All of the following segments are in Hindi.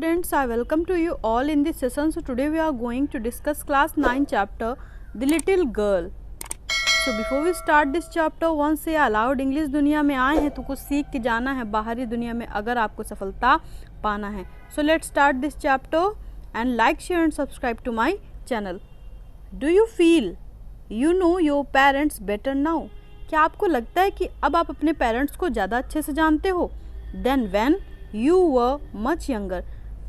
students, I welcome to you all in this session. So today we are going to discuss class 9 chapter The Little Girl. So before we start this chapter, once say aloud English दुनिया में आए हैं तो कुछ सीख के जाना है बाहरी दुनिया में अगर आपको सफलता पाना है. So let's start this chapter and like, share and subscribe to my channel. Do you feel you know your parents better now? क्या आपको लगता है कि अब आप अपने पेरेंट्स को ज़्यादा अच्छे से जानते हो then when you were much younger,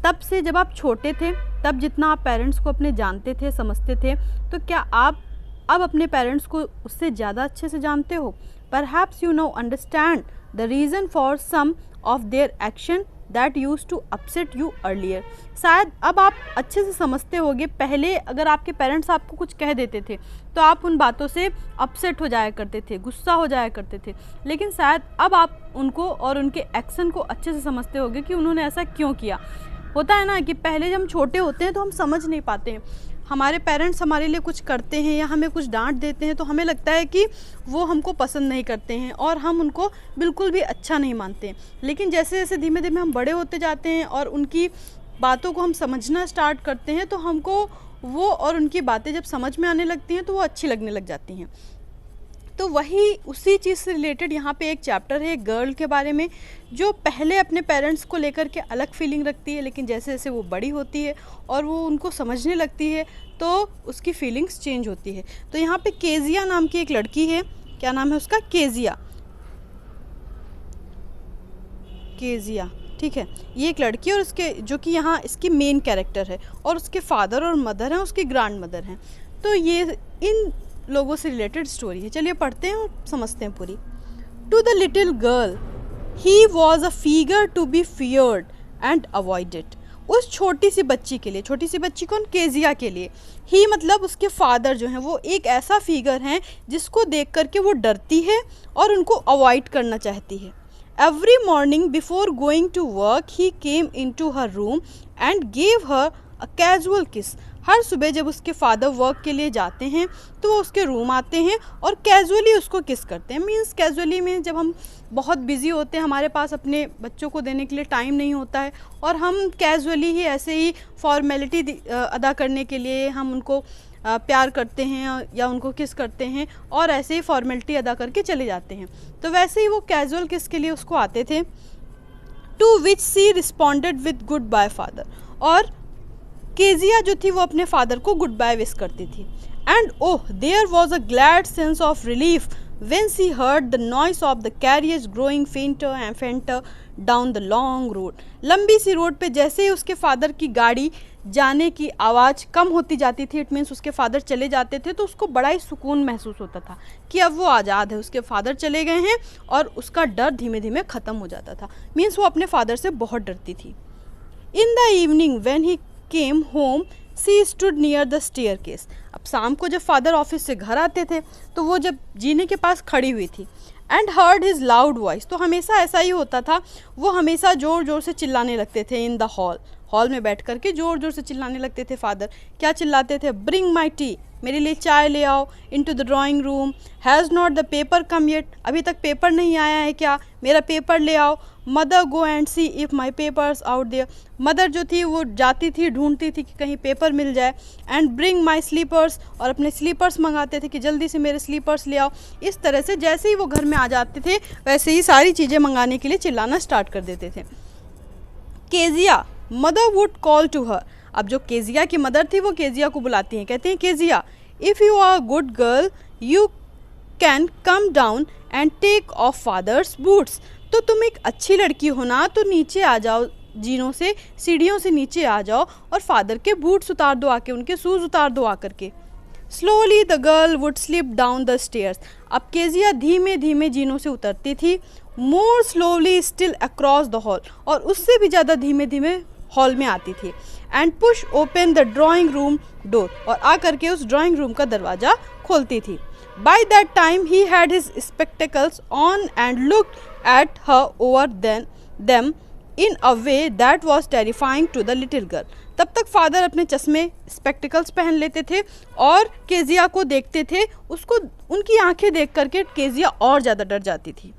तब से जब आप छोटे थे तब जितना आप पेरेंट्स को अपने जानते थे समझते थे तो क्या आप अब अपने पेरेंट्स को उससे ज़्यादा अच्छे से जानते हो. Perhaps you now understand the reason for some of their action that used to upset you earlier. शायद अब आप अच्छे से समझते होगे पहले अगर आपके पेरेंट्स आपको कुछ कह देते थे तो आप उन बातों से अपसेट हो जाया करते थे, गुस्सा हो जाया करते थे, लेकिन शायद अब आप उनको और उनके एक्शन को अच्छे से समझते होगे कि उन्होंने ऐसा क्यों किया. होता है ना कि पहले जब हम छोटे होते हैं तो हम समझ नहीं पाते हैं, हमारे पेरेंट्स हमारे लिए कुछ करते हैं या हमें कुछ डांट देते हैं तो हमें लगता है कि वो हमको पसंद नहीं करते हैं और हम उनको बिल्कुल भी अच्छा नहीं मानते हैं. लेकिन जैसे जैसे धीमे धीमे हम बड़े होते जाते हैं और उनकी बातों को हम समझना स्टार्ट करते हैं तो हमको वो और उनकी बातें जब समझ में आने लगती हैं तो वो अच्छी लगने लग जाती हैं. तो वही उसी चीज़ से रिलेटेड यहाँ पे एक चैप्टर है गर्ल के बारे में जो पहले अपने पेरेंट्स को लेकर के अलग फीलिंग रखती है, लेकिन जैसे जैसे वो बड़ी होती है और वो उनको समझने लगती है तो उसकी फीलिंग्स चेंज होती है. तो यहाँ पे केजिया नाम की एक लड़की है, क्या नाम है उसका, केजिया, केजिया, ठीक है. ये एक लड़की और उसके जो कि यहाँ इसकी मेन कैरेक्टर है और उसके फादर और मदर हैं, उसकी ग्रैंड मदर हैं. तो ये इन लोगों से रिलेटेड स्टोरी है. चलिए पढ़ते हैं और समझते हैं पूरी. To the little girl he was a figure to be feared and avoided. उस छोटी सी बच्ची के लिए, छोटी सी बच्ची कौन, केजिया के लिए, ही मतलब उसके फादर जो हैं वो एक ऐसा फिगर हैं जिसको देख करके वो डरती है और उनको अवॉइड करना चाहती है. Every morning before going to work he came in to her room and gave her a casual kiss. हर सुबह जब उसके फादर वर्क के लिए जाते हैं तो वो उसके रूम आते हैं और कैजुअली उसको किस करते हैं. मीन्स कैजुअली में जब हम बहुत बिजी होते हैं, हमारे पास अपने बच्चों को देने के लिए टाइम नहीं होता है और हम कैजुअली ही ऐसे ही फॉर्मेलिटी अदा करने के लिए हम उनको प्यार करते हैं या उनको किस करते हैं और ऐसे ही फॉर्मेलिटी अदा करके चले जाते हैं. तो वैसे ही वो कैजुअल किस के लिए उसको आते थे. To which she responded with goodbye father. और केजिया जो थी वो अपने फादर को गुड बाय विश करती थी. And oh there was a glad sense of relief when she heard the noise of the carriage growing fainter and fainter down the long road. लंबी सी रोड पे जैसे ही उसके फादर की गाड़ी जाने की आवाज़ कम होती जाती थी, इट मीन्स उसके फादर चले जाते थे, तो उसको बड़ा ही सुकून महसूस होता था कि अब वो आज़ाद है, उसके फादर चले गए हैं और उसका डर धीमे धीमे ख़त्म हो जाता था. मीन्स वो अपने फादर से बहुत डरती थी. In the evening when he came home C stood near the staircase. अब शाम को जब फादर ऑफिस से घर आते थे तो वो जब जीने के पास खड़ी हुई थी. And heard his loud voice. तो हमेशा ऐसा ही होता था, वो हमेशा ज़ोर ज़ोर से चिल्लाने लगते थे. इन द हॉल में बैठ कर के ज़ोर ज़ोर से चिल्लाने लगते थे फादर. क्या चिल्लाते थे, ब्रिंग माई टी, मेरे लिए चाय ले आओ. Into the drawing room, has not the paper come yet, अभी तक पेपर नहीं आया है क्या, मेरा पेपर ले आओ. Mother go and see if my paper's out there. Mother जो थी वो जाती थी, ढूंढती थी कि कहीं पेपर मिल जाए. एंड ब्रिंग माई स्लीपर्स, और अपने स्लीपर्स मंगाते थे कि जल्दी से मेरे स्लीपर्स ले आओ. इस तरह से जैसे ही वो घर में आ जाते थे वैसे ही सारी चीज़ें मंगाने के लिए चिल्लाना स्टार्ट कर देते थे. Kezia mother would call to her. अब जो केजिया की मदर थी वो केजिया को बुलाती हैं, कहती हैं Kezia if you are good girl you can come down and take off father's boots. तो तुम एक अच्छी लड़की हो ना तो नीचे आ जाओ, जीनों से, सीढ़ियों से नीचे आ जाओ और फादर के बूट्स उतार दो आके, उनके शूज़ उतार दो आकर के. Slowly the girl would slip down the stairs. अब केजिया धीमे धीमे जीनों से उतरती थी. मोर slowly still across the hall, और उससे भी ज़्यादा धीमे धीमे हॉल में आती थी. And push open the drawing room door, और आकर के उस ड्राइंग रूम का दरवाज़ा खोलती थी. By that time he had his spectacles on and looked at her over them in a way that was terrifying to the little girl. तब तक फादर अपने चश्मे स्पेक्टिकल्स पहन लेते थे और केजिया को देखते थे. उसको उनकी आंखें देख करके केजिया और ज़्यादा डर जाती थी.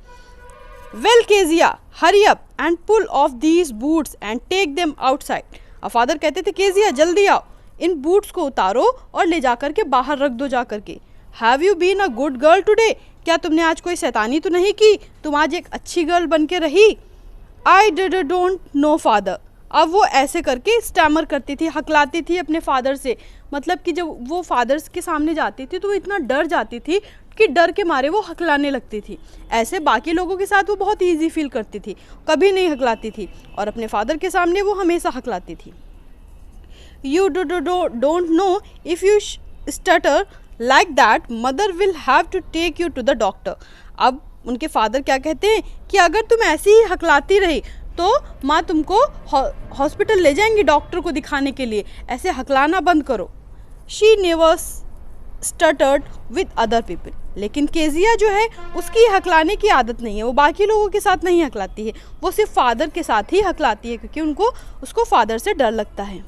Well Kezia hurry up and pull off these boots and take them outside. अब फादर कहते थे केजिया जल्दी आओ, इन बूट्स को उतारो और ले जाकर के बाहर रख दो जाकर के। Have you been a good girl today, क्या तुमने आज कोई शैतानी तो नहीं की, तुम आज एक अच्छी गर्ल बन के रही। I don't know father. अब वो ऐसे करके स्टैमर करती थी, हकलाती थी अपने फादर से, मतलब कि जब वो फादर्स के सामने जाती थी तो वो इतना डर जाती थी कि डर के मारे वो हकलाने लगती थी। ऐसे बाकी लोगों के साथ वो बहुत ईजी फील करती थी, कभी नहीं हकलाती थी, और अपने फादर के सामने वो हमेशा हकलाती थी। You don't know if you stutter like that mother will have to take you to the doctor. अब उनके फादर क्या कहते हैं कि अगर तुम ऐसी ही हकलाती रही तो माँ तुमको हॉस्पिटल ले जाएंगी डॉक्टर को दिखाने के लिए, ऐसे हकलाना बंद करो। She never stuttered with other people. लेकिन केजिया जो है उसकी हकलाने की आदत नहीं है, वो बाकी लोगों के साथ नहीं हकलाती है, वो सिर्फ फादर के साथ ही हकलाती है क्योंकि उसको फादर से डर लगता है।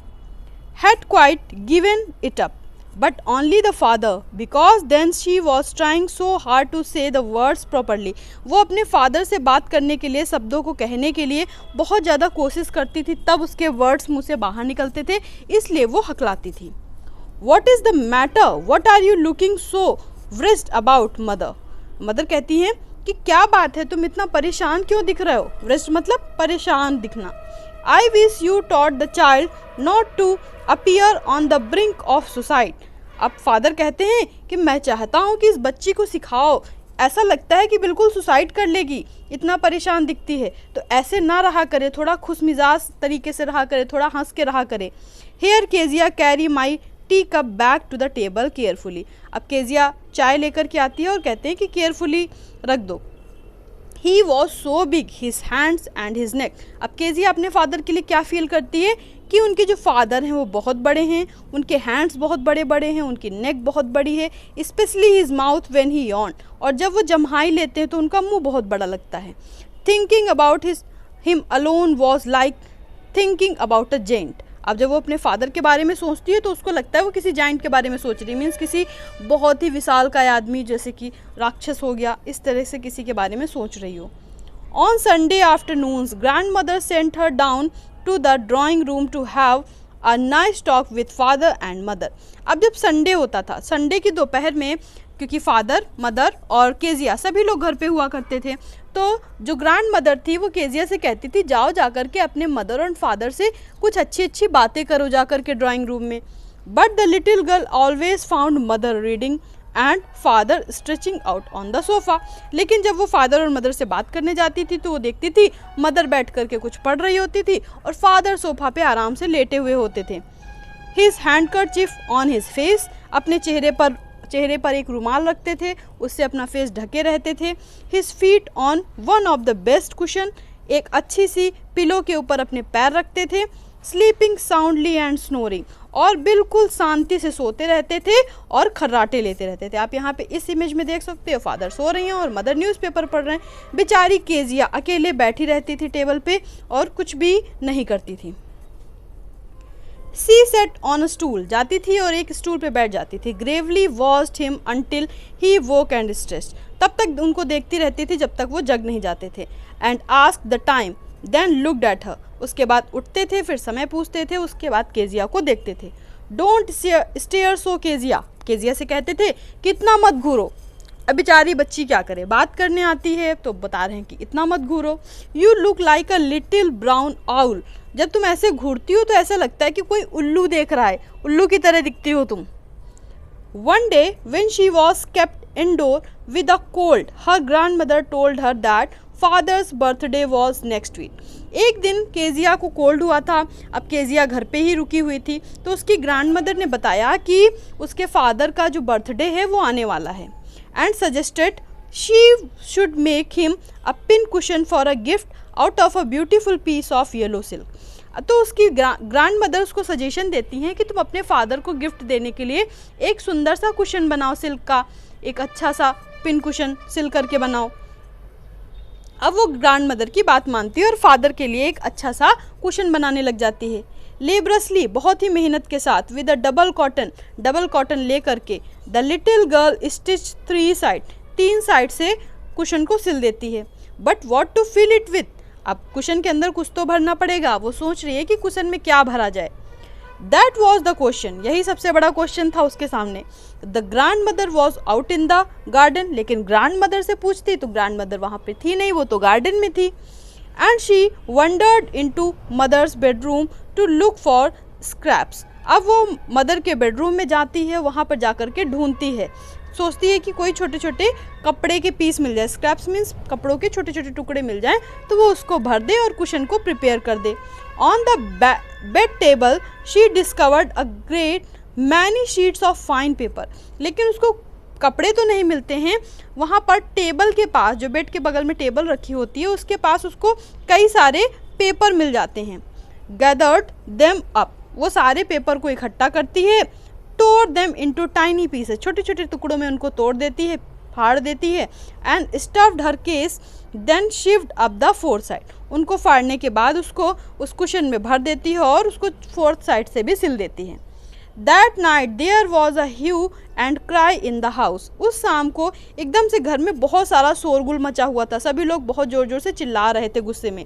Had quite given it up but only the father because then she was trying so hard to say the words properly। वो अपने फादर से बात करने के लिए, शब्दों को कहने के लिए बहुत ज़्यादा कोशिश करती थी, तब उसके वर्ड्स मुंह से बाहर निकलते थे, इसलिए वो हकलाती थी। What is the matter? What are you looking so worried about mother? Mother कहती हैं कि क्या बात है, तुम इतना परेशान क्यों दिख रहे हो। worried मतलब परेशान दिखना। I wish you taught the child not to appear on the brink of suicide। अब फादर कहते हैं कि मैं चाहता हूँ कि इस बच्ची को सिखाओ, ऐसा लगता है कि बिल्कुल सुसाइड कर लेगी, इतना परेशान दिखती है, तो ऐसे ना रहा करे, थोड़ा खुश मिजाज तरीके से रहा करे, थोड़ा हंस के रहा करे। Here Kezia carry my tea cup back to the table carefully. अब केजिया चाय लेकर के आती है और कहते हैं कि केयरफुली रख दो। He was so big his hands and his neck. अब केजिया अपने फादर के लिए क्या फील करती है कि उनके जो फादर हैं वो बहुत बड़े हैं, उनके हैंड्स बहुत बड़े बड़े हैं, उनकी नेक बहुत बड़ी है, specially his mouth when he Yon, और जब वो जम्हाई लेते हैं तो उनका मुंह बहुत बड़ा लगता है। Thinking about him alone was like thinking about a giant. अब जब वो अपने फादर के बारे में सोचती है तो उसको लगता है वो किसी जाइंट के बारे में सोच रही, मीन्स किसी बहुत ही विशाल का आदमी, जैसे कि राक्षस हो गया, इस तरह से किसी के बारे में सोच रही हो। On Sunday afternoons grandmother sent her down to the drawing room to have a nice talk with father and mother. अब जब संडे होता था, संडे की दोपहर में, क्योंकि फादर, मदर और केजिया सभी लोग घर पे हुआ करते थे, तो जो ग्रैंड मदर थी वो केजिया से कहती थी जाओ जाकर के अपने मदर और फादर से कुछ अच्छी अच्छी बातें करो जाकर के ड्राइंग रूम में। But the little girl always found mother reading and father stretching out on the sofa. लेकिन जब वो फादर और मदर से बात करने जाती थी तो वो देखती थी मदर बैठ करके कुछ पढ़ रही होती थी और फादर सोफ़ा पे आराम से लेटे हुए होते थे। His handkerchief on his face, अपने चेहरे पर एक रुमाल रखते थे, उससे अपना फेस ढके रहते थे। His feet on one of the best cushion, एक अच्छी सी पिलो के ऊपर अपने पैर रखते थे। स्लीपिंग साउंडली एंड स्नोरिंग, और बिल्कुल शांति से सोते रहते थे और खर्राटे लेते रहते थे। आप यहाँ पे इस इमेज में देख सकते हो, फादर सो रही हैं और मदर न्यूज़पेपर पढ़ रहे हैं। बेचारी केजिया अकेले बैठी रहती थी टेबल पे और कुछ भी नहीं करती थी। सी सेट ऑन अ स्टूल, जाती थी और एक स्टूल पे बैठ जाती थी। Gravely watched him until he woke and stressed, तब तक उनको देखती रहती थी जब तक वो जग नहीं जाते थे। And ask the time then looked at her, उसके बाद उठते थे, फिर समय पूछते थे, उसके बाद केजिया को देखते थे। Don't stare so Kezia, Kezia से कहते थे कि इतना मत घूरो। अब बेचारी बच्ची क्या करे, बात करने आती है तो बता रहे हैं कि इतना मत घूरो। You look like a little brown owl, जब तुम ऐसे घूरती हो तो ऐसा लगता है कि कोई उल्लू देख रहा है, उल्लू की तरह दिखती हो तुम। One day when she was kept indoor with a cold, her grandmother told her that father's birthday was next week. एक दिन केजिया को कोल्ड हुआ था, अब केजिया घर पे ही रुकी हुई थी, तो उसकी ग्रैंड मदर ने बताया कि उसके फादर का जो बर्थडे है वो आने वाला है। And suggested she should make him a pin cushion for a gift out of a beautiful piece of yellow silk. तो उसकी ग्रैंड मदर उसको सजेशन देती हैं कि तुम अपने फादर को गिफ्ट देने के लिए एक सुंदर सा कुशन बनाओ, सिल्क का एक अच्छा सा पिन कुशन सिल करके बनाओ। अब वो ग्रैंड मदर की बात मानती है और फादर के लिए एक अच्छा सा कुशन बनाने लग जाती है। लेबरसली, बहुत ही मेहनत के साथ, विद अ डबल कॉटन ले करके, the little girl stitch 3 side, 3 side से कुशन को सिल देती है। But what to fill it with, अब कुशन के अंदर कुछ तो भरना पड़ेगा, वो सोच रही है कि कुशन में क्या भरा जाए। दैट वॉज द क्वेश्चन, यही सबसे बड़ा क्वेश्चन था उसके सामने। The grand mother was out in the garden, लेकिन ग्रैंड मदर से पूछती तो ग्रैंड मदर वहाँ पे थी नहीं, वो तो गार्डन में थी। And she wandered into mother's bedroom to look for scraps, अब वो मदर के बेडरूम में जाती है, वहाँ पर जा कर के ढूंढती है, सोचती है कि कोई छोटे छोटे कपड़े के पीस मिल जाए, स्क्रैप्स मीन्स कपड़ों के छोटे छोटे टुकड़े मिल जाएं तो वो उसको भर दे और कुशन को प्रिपेयर कर दे। On the bed table she discovered a great many sheets of fine paper, लेकिन उसको कपड़े तो नहीं मिलते हैं, वहाँ पर टेबल के पास, जो बेड के बगल में टेबल रखी होती है उसके पास उसको कई सारे पेपर मिल जाते हैं। गैदर्ड देम अप, वो सारे पेपर को इकट्ठा करती है, टोर देम इनटू टाइनी पीसेस, छोटे छोटे टुकड़ों में उनको तोड़ देती है, फाड़ देती है। And stuffed her case then shift up the fourth side, उनको फाड़ने के बाद उसको उस कुशन में भर देती है और उसको फोर्थ साइड से भी सिल देती है। That night there was a hue and cry in the house, उस शाम को एकदम से घर में बहुत सारा शोरगुल मचा हुआ था, सभी लोग बहुत ज़ोर ज़ोर से चिल्ला रहे थे गुस्से में।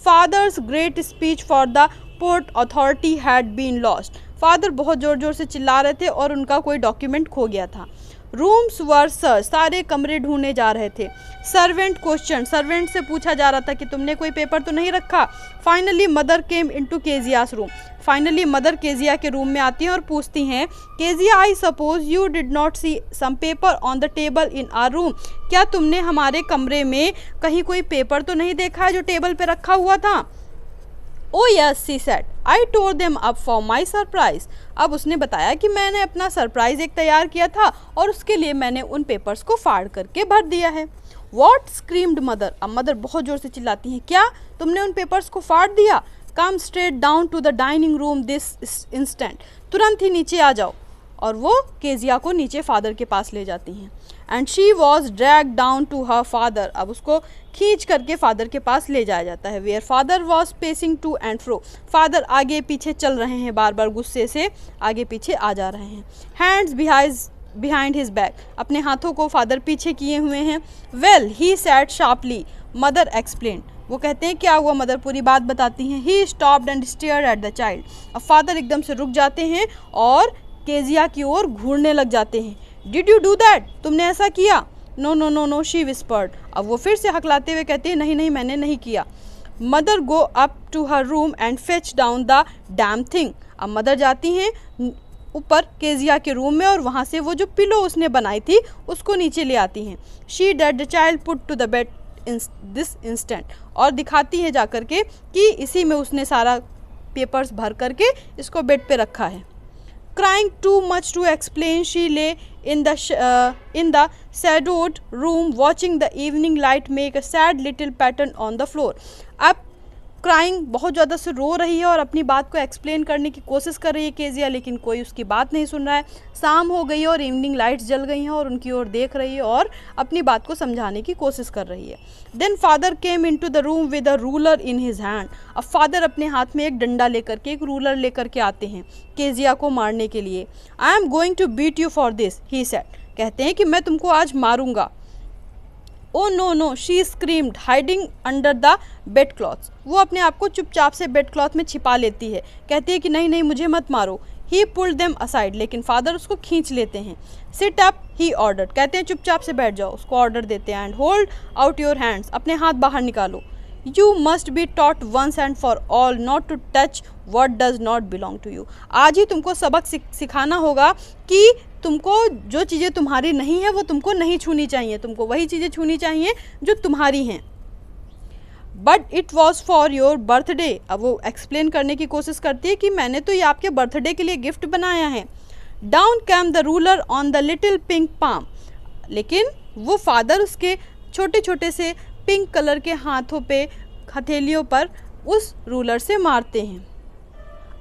Father's great speech for the port authority had been lost, father बहुत ज़ोर ज़ोर से चिल्ला रहे थे और उनका कोई डॉक्यूमेंट खो गया था। रूम्स वर सर्च, सारे कमरे ढूंढे जा रहे थे। सर्वेंट क्वेश्चन, सर्वेंट से पूछा जा रहा था कि तुमने कोई पेपर तो नहीं रखा। Finally mother came into Kezia's room, finally mother Kezia के रूम में आती हैं और पूछती हैं, Kezia I suppose you did not see some paper on the table in our room, क्या तुमने हमारे कमरे में कहीं कोई पेपर तो नहीं देखा है जो टेबल पे रखा हुआ था। Oh yes she said, I tore them up for my surprise, अब उसने बताया कि मैंने अपना सरप्राइज एक तैयार किया था और उसके लिए मैंने उन पेपर्स को फाड़ करके भर दिया है। वॉट स्क्रीम्ड मदर, अब मदर बहुत ज़ोर से चिल्लाती हैं, क्या तुमने उन पेपर्स को फाड़ दिया। Come straight down to the dining room this instant, तुरंत ही नीचे आ जाओ, और वो केजिया को नीचे फादर के पास ले जाती हैं। And she was drag down to her father, अब उसको खींच करके फादर के पास ले जाया जाता है। Where father was pacing to and fro, father आगे पीछे चल रहे हैं, बार बार गुस्से से आगे पीछे आ जा रहे हैं। हैंड्स बिहाइंड हिज बैक, अपने हाथों को फादर पीछे किए हुए हैं। वेल ही सैड शार्पली, मदर एक्सप्लेन, वो कहते हैं क्या हुआ, मदर पूरी बात बताती हैं। He stopped and stared at the child, अब फादर एकदम से रुक जाते हैं और केजिया की ओर घूरने लग जाते हैं। डिड यू डू दैट, तुमने ऐसा किया। No no no no she whispered, अब वो फिर से हकलाते हुए कहते हैं नहीं नहीं मैंने नहीं किया। Mother go up to her room and fetch down the damn thing, अब मदर जाती हैं ऊपर केजिया के रूम में और वहाँ से वो जो पिलो उसने बनाई थी उसको नीचे ले आती हैं। She dead the child put to the bed this instant, और दिखाती है जाकर के कि इसी में उसने सारा पेपर्स भर करके इसको बेड पे रखा है। Crying too much to explain, she lay in the shadowed room watching the evening light make a sad little pattern on the floor. अब क्राइंग बहुत ज़्यादा से रो रही है और अपनी बात को एक्सप्लेन करने की कोशिश कर रही है केजिया, लेकिन कोई उसकी बात नहीं सुन रहा है। शाम हो गई है और इवनिंग लाइट्स जल गई हैं और उनकी ओर देख रही है और अपनी बात को समझाने की कोशिश कर रही है। Then father came into the room with a ruler in his hand, अब फादर अपने हाथ में एक डंडा लेकर के, एक रूलर लेकर के आते हैं केजिया को मारने के लिए। I am going to beat you for this, he said, कहते हैं कि मैं तुमको आज मारूंगा। Oh no no she screamed hiding under the bed clothes, वो अपने आप को चुपचाप से बेड क्लॉथ में छिपा लेती है, कहती है कि नहीं नहीं मुझे मत मारो। ही पुल्ड देम असाइड, लेकिन फादर उसको खींच लेते हैं। सिट अप ही ऑर्डर्ड, कहते हैं चुपचाप से बैठ जाओ, उसको ऑर्डर देते हैं। And hold out your hands, अपने हाथ बाहर निकालो। You must be taught once and for all not to touch what does not belong to you, आज ही तुमको सबक सिखाना होगा कि तुमको जो चीज़ें तुम्हारी नहीं है वो तुमको नहीं छूनी चाहिए, तुमको वही चीज़ें छूनी चाहिए जो तुम्हारी हैं। But it was for your birthday, अब वो एक्सप्लेन करने की कोशिश करती है कि मैंने तो ये आपके बर्थडे के लिए गिफ्ट बनाया है। Down came the ruler on the little pink palm, लेकिन वो फादर उसके छोटे छोटे से पिंक कलर के हाथों पे, हथेलियों पर उस रूलर से मारते हैं।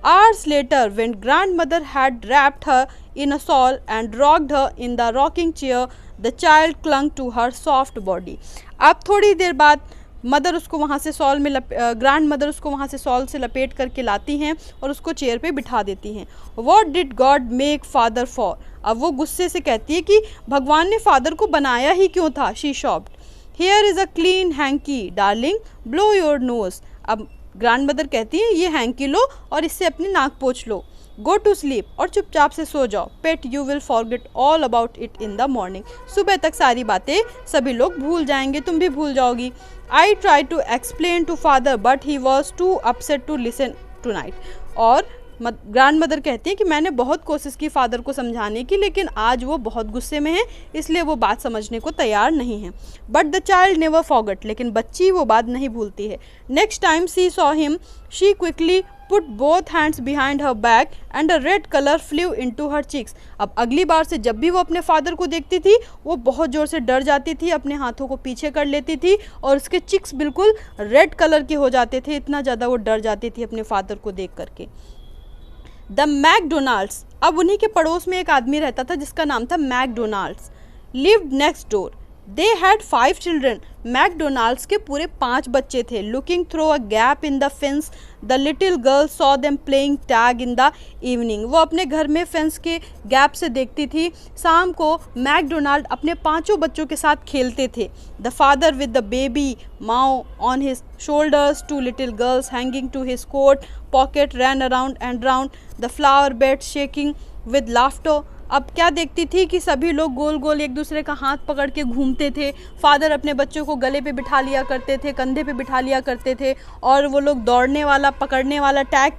Hours later, when grandmother had wrapped her in a shawl and rocked her in the rocking chair, the child clung to her soft body. अब थोड़ी देर बाद मदर उसको वहाँ से शॉल में ग्रैंड मदर उसको वहाँ से शॉल से लपेट करके लाती हैं और उसको चेयर पे बिठा देती हैं। What did God make father for? अब वो गुस्से से कहती है कि भगवान ने फादर को बनाया ही क्यों था। She shocked. Here is a clean hanky darling, blow your nose. अब ग्रैंड मदर कहती है ये हैंकी लो और इससे अपनी नाक पोंछ लो। गो टू स्लीप, और चुपचाप से सो जाओ। Pet, you will forget all about it in the morning. सुबह तक सारी बातें सभी लोग भूल जाएंगे, तुम भी भूल जाओगी। I try to explain to father but he was too upset to listen tonight. और ग्रैंड मदर कहती है कि मैंने बहुत कोशिश की फादर को समझाने की, लेकिन आज वो बहुत गुस्से में है, इसलिए वो बात समझने को तैयार नहीं है। But the child never forget, लेकिन बच्ची वो बात नहीं भूलती है। Next time she saw him she quickly put both hands behind her back and a red colour flu into her cheeks. अब अगली बार से जब भी वो अपने फादर को देखती थी वो बहुत ज़ोर से डर जाती थी, अपने हाथों को पीछे कर लेती थी और उसके चिक्स बिल्कुल रेड कलर के हो जाते थे, इतना ज़्यादा वो डर जाती थी अपने फादर को देख करके। द मैकडोनाल्ड्स, अब उन्हीं के पड़ोस में एक आदमी रहता था जिसका नाम था McDonald's, lived next door. They had 5 children, McDonald's के पूरे 5 बच्चे थे। Looking through a gap in the fence the little girl saw them playing tag in the evening. वो अपने घर में फेंस के गैप से देखती थी, शाम को मैकडोनाल्ड अपने 5 बच्चों के साथ खेलते थे। The father with the baby Mao on his shoulders, 2 little girls hanging to his coat pocket ran around and round the flower bed shaking with laughter. अब क्या देखती थी कि सभी लोग गोल गोल एक दूसरे का हाथ पकड़ के घूमते थे। फादर अपने बच्चों को गले पे बिठा लिया करते थे, कंधे पे बिठा लिया करते थे, और वो लोग दौड़ने वाला, पकड़ने वाला, टैग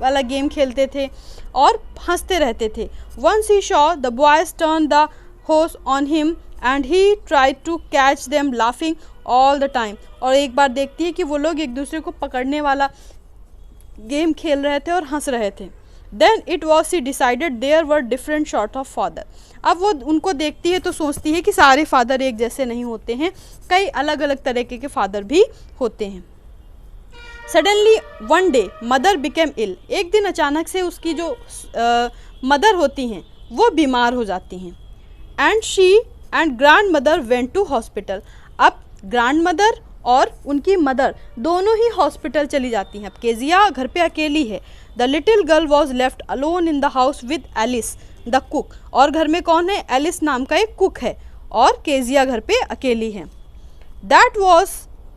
वाला गेम खेलते थे और हंसते रहते थे। Once he saw the boys turn the hose on him and he tried to catch them laughing all the time. और एक बार देखती है कि वो लोग एक दूसरे को पकड़ने वाला गेम खेल रहे थे और हंस रहे थे। Then it was she decided there were different sort of father. अब वो उनको देखती है तो सोचती है कि सारे फादर एक जैसे नहीं होते हैं, कई अलग अलग तरीके के फादर भी होते हैं। Suddenly one day mother became ill, एक दिन अचानक से उसकी जो मदर होती हैं वो बीमार हो जाती हैं। And she and grandmother went to hospital. अब ग्रैंड मदर और उनकी मदर दोनों ही हॉस्पिटल चली जाती हैं। अब केजिया घर पे अकेली है। The little girl was left alone in the house with Alice the cook, और घर में कौन है? एलिस नाम का एक कुक है, और केजिया घर पे अकेली है। That was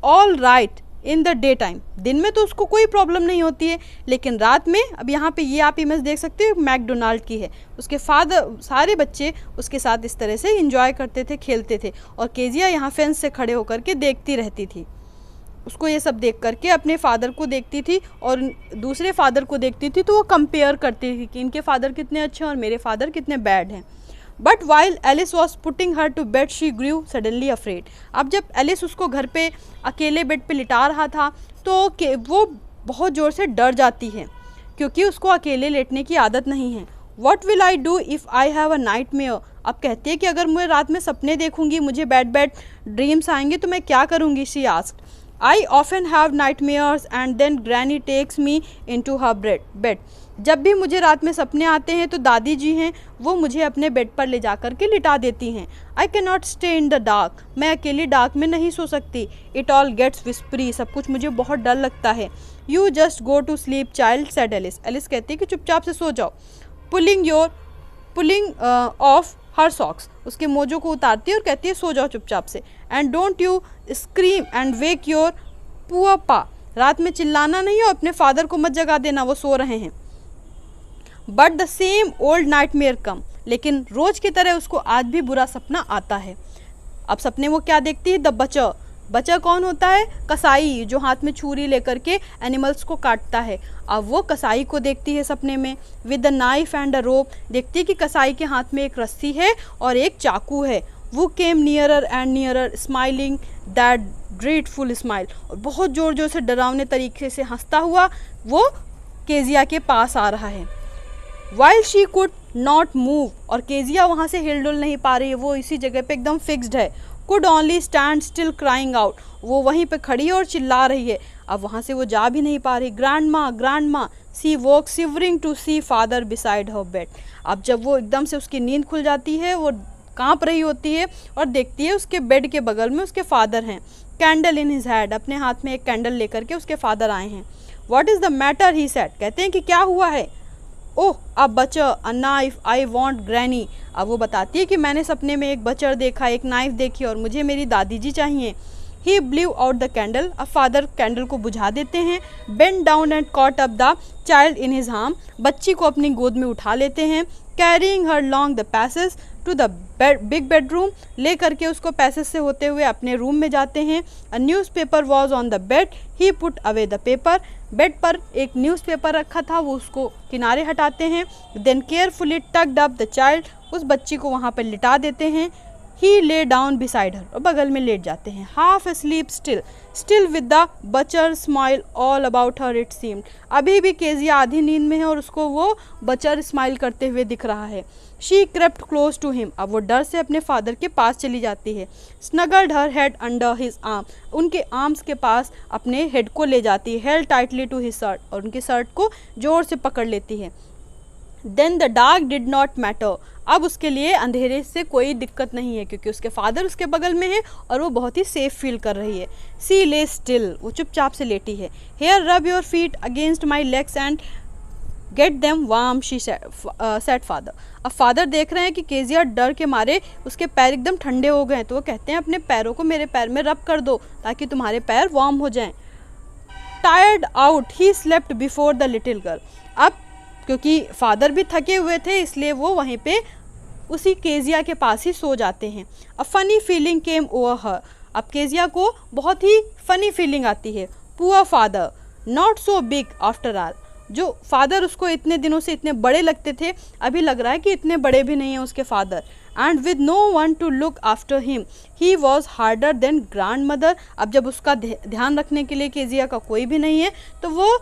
all right in the day time, दिन में तो उसको कोई प्रॉब्लम नहीं होती है, लेकिन रात में, अब यहाँ पे ये आप इमेज देख सकते हो मैकडोनाल्ड की है, उसके फादर सारे बच्चे उसके साथ इस तरह से इंजॉय करते थे, खेलते थे, और केजिया यहाँ फेंस से खड़े होकर के देखती रहती थी। उसको ये सब देख करके अपने फादर को देखती थी और दूसरे फादर को देखती थी, तो वो कंपेयर करती थी कि इनके फादर कितने अच्छे हैं और मेरे फादर कितने बैड हैं। But while Alice was putting her to bed she grew suddenly afraid. अब जब एलिस उसको घर पे अकेले बेड पे लिटा रहा था तो वो बहुत ज़ोर से डर जाती है, क्योंकि उसको अकेले लेटने की आदत नहीं है। What will I do if I have a night mayor. अब कहती है कि अगर मैं रात में सपने देखूंगी, मुझे बैड ड्रीम्स आएंगे, तो मैं क्या करूँगी? She asked. I often have nightmares and then Granny takes me into her bed. जब भी मुझे रात में सपने आते हैं तो दादी जी हैं वो मुझे अपने बेड पर ले जा कर के लिटा देती हैं। I cannot stay in the dark, मैं अकेली डार्क में नहीं सो सकती। It all gets whispery, सब कुछ मुझे बहुत डर लगता है। You just go to sleep child, said Alice. Alice कहती है कि चुपचाप से सो जाओ। Pulling off हर सॉक्स, उसके मोजों को उतारती है और कहती है सो जाओ चुपचाप से। And don't you scream and wake your poor पा, रात में चिल्लाना नहीं और अपने फादर को मत जगा देना, वो सो रहे हैं। But the same old nightmare come, लेकिन रोज की तरह उसको आज भी बुरा सपना आता है। अब सपने वो क्या देखती है? द बचर। बचर कौन होता है? कसाई, जो हाथ में छुरी लेकर के एनिमल्स को काटता है। अब वो कसाई को देखती है सपने में। With the knife and a rope, देखती है कि कसाई के हाथ में एक रस्सी है और एक चाकू है। वो came nearer and nearer smiling that dreadful smile, और बहुत जोर जोर से डरावने तरीके से हंसता हुआ वो केजिया के पास आ रहा है। While she could not move, और केजिया वहाँ से हिलडुल नहीं पा रही है, वो इसी जगह पे एकदम फिक्स्ड है। Could only stand still crying out, वो वहीं पे खड़ी है और चिल्ला रही है। अब वहाँ से वो जा भी नहीं पा रही। Grandma she woke shivering to see father beside her bed. अब जब वो एकदम से उसकी नींद खुल जाती है, वो कांप रही होती है और देखती है उसके बेड के बगल में उसके फादर हैं। कैंडल इन हिज हैंड, अपने हाथ में एक कैंडल लेकर के उसके फादर आए हैं। What is the matter he said, कहते हैं कि क्या हुआ है? Oh a butcher, a knife, I want granny. अब वो बताती है कि मैंने सपने में एक बचर देखा, एक नाइफ देखी और मुझे मेरी दादी जी चाहिए। He blew out the candle. अब फादर कैंडल को बुझा देते हैं। Bend down and caught up the child in his arm. बच्ची को अपनी गोद में उठा लेते हैं। Carrying her long the passage to the big bedroom. ले करके उसको पैसेज से होते हुए अपने रूम में जाते हैं। A news paper was on the bed. He put away the paper. Bed पर एक न्यूज़पेपर रखा था, वो उसको किनारे हटाते हैं। Then carefully tucked up the child. उस बच्ची को वहाँ पर लिटा देते हैं। ही ले डाउन बिसाइड हर, और बगल में लेट जाते हैं। Half asleep still with the butcher smile all about her it seemed. अभी भी केजिया आधी नींद में है और उसको वो बचर स्माइल करते हुए दिख रहा है। She crept close to him. अब वो डर से अपने फादर के पास चली जाती है। Snuggled her head under his arm. उनके आर्म्स के पास अपने हेड को ले जाती है। Held tightly to his shirt, और उनके शर्ट को जोर से पकड़ लेती है। Then the dark did not matter. अब उसके लिए अंधेरे से कोई दिक्कत नहीं है, क्योंकि उसके फादर उसके बगल में है और वो बहुत ही सेफ फील कर रही है। सी ले स्टिल, वो चुपचाप से लेटी है। Here rub your feet against my legs and get them warm, she said father. अब फादर देख रहे हैं कि केजिया डर के मारे उसके पैर एकदम ठंडे हो गए हैं, तो वो कहते हैं अपने पैरों को मेरे पैर में रब कर दो ताकि तुम्हारे पैर वार्म हो जाएं। Tired out he slept before the little girl. अब क्योंकि फादर भी थके हुए थे, इसलिए वो वहीं पे उसी केजिया के पास ही सो जाते हैं। A funny feeling came over हर। अब केजिया को बहुत ही फनी फीलिंग आती है। Poor father, not so big after all. जो फादर उसको इतने दिनों से इतने बड़े लगते थे, अभी लग रहा है कि इतने बड़े भी नहीं हैं उसके father. And with no one to look after him he was harder than grandmother. अब जब उसका ध्यान रखने के लिए केजिया का कोई भी नहीं है, तो वो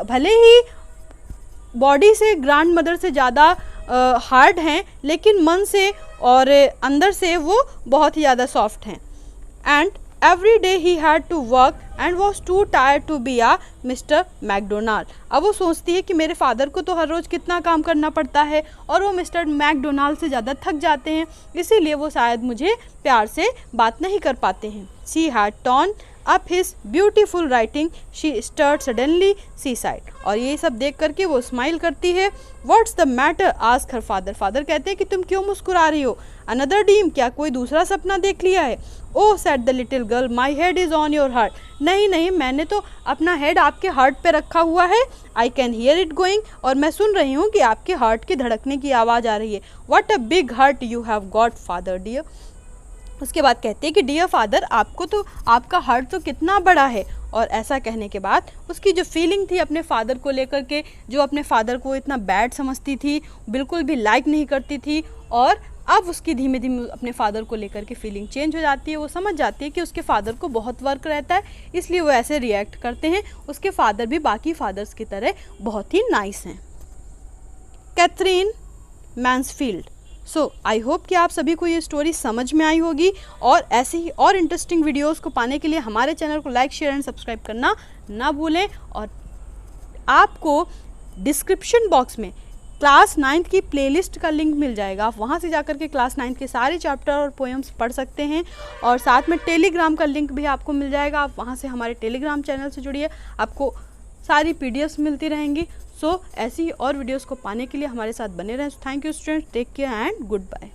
भले ही बॉडी से ग्रैंड मदर से ज़्यादा हार्ड हैं, लेकिन मन से और अंदर से वो बहुत ही ज़्यादा सॉफ्ट हैं। And every day he had to work and was too tired to be a Mr Macdonald. अब वो सोचती है कि मेरे फादर को तो हर रोज़ कितना काम करना पड़ता है और वो मिस्टर मैकडोनाल्ड से ज़्यादा थक जाते हैं, इसीलिए वो शायद मुझे प्यार से बात नहीं कर पाते हैं। She had torn up his beautiful writing, she stirred suddenly sighed. और ये सब देख करके वो स्माइल करती है। What's the matter, ask her father. Father कहते हैं कि तुम क्यों मुस्कुरा रही हो? अनदर ड्रीम, क्या कोई दूसरा सपना देख लिया है? Oh said the little girl, my head is on your heart. नहीं नहीं, मैंने तो अपना हेड आपके हार्ट पे रखा हुआ है। I can hear it going, और मैं सुन रही हूँ कि आपके हार्ट के धड़कने की आवाज़ आ रही है। What a big heart you have got father dear. उसके बाद कहते हैं कि डियर फादर, आपको तो आपका हार्ट तो कितना बड़ा है। और ऐसा कहने के बाद उसकी जो फीलिंग थी अपने फादर को लेकर के, जो अपने फादर को इतना बैड समझती थी, बिल्कुल भी लाइक नहीं करती थी, और अब उसकी धीमे धीमे अपने फादर को लेकर के फीलिंग चेंज हो जाती है। वो समझ जाती है कि उसके फादर को बहुत वर्क रहता है, इसलिए वो ऐसे रिएक्ट करते हैं। उसके फादर भी बाकी फादर्स की तरह बहुत ही नाइस हैं। Katherine Mansfield. So I hope कि आप सभी को ये स्टोरी समझ में आई होगी, और ऐसे ही और इंटरेस्टिंग वीडियोस को पाने के लिए हमारे चैनल को लाइक, शेयर एंड सब्सक्राइब करना ना भूलें। और आपको डिस्क्रिप्शन बॉक्स में क्लास 9th की प्लेलिस्ट का लिंक मिल जाएगा, आप वहाँ से जाकर के क्लास 9th के सारे चैप्टर और पोएम्स पढ़ सकते हैं। और साथ में टेलीग्राम का लिंक भी आपको मिल जाएगा, आप वहाँ से हमारे टेलीग्राम चैनल से जुड़िए, आपको सारी PDFs मिलती रहेंगी। सो ऐसी और वीडियोस को पाने के लिए हमारे साथ बने रहें। Thank you students, take care and good bye.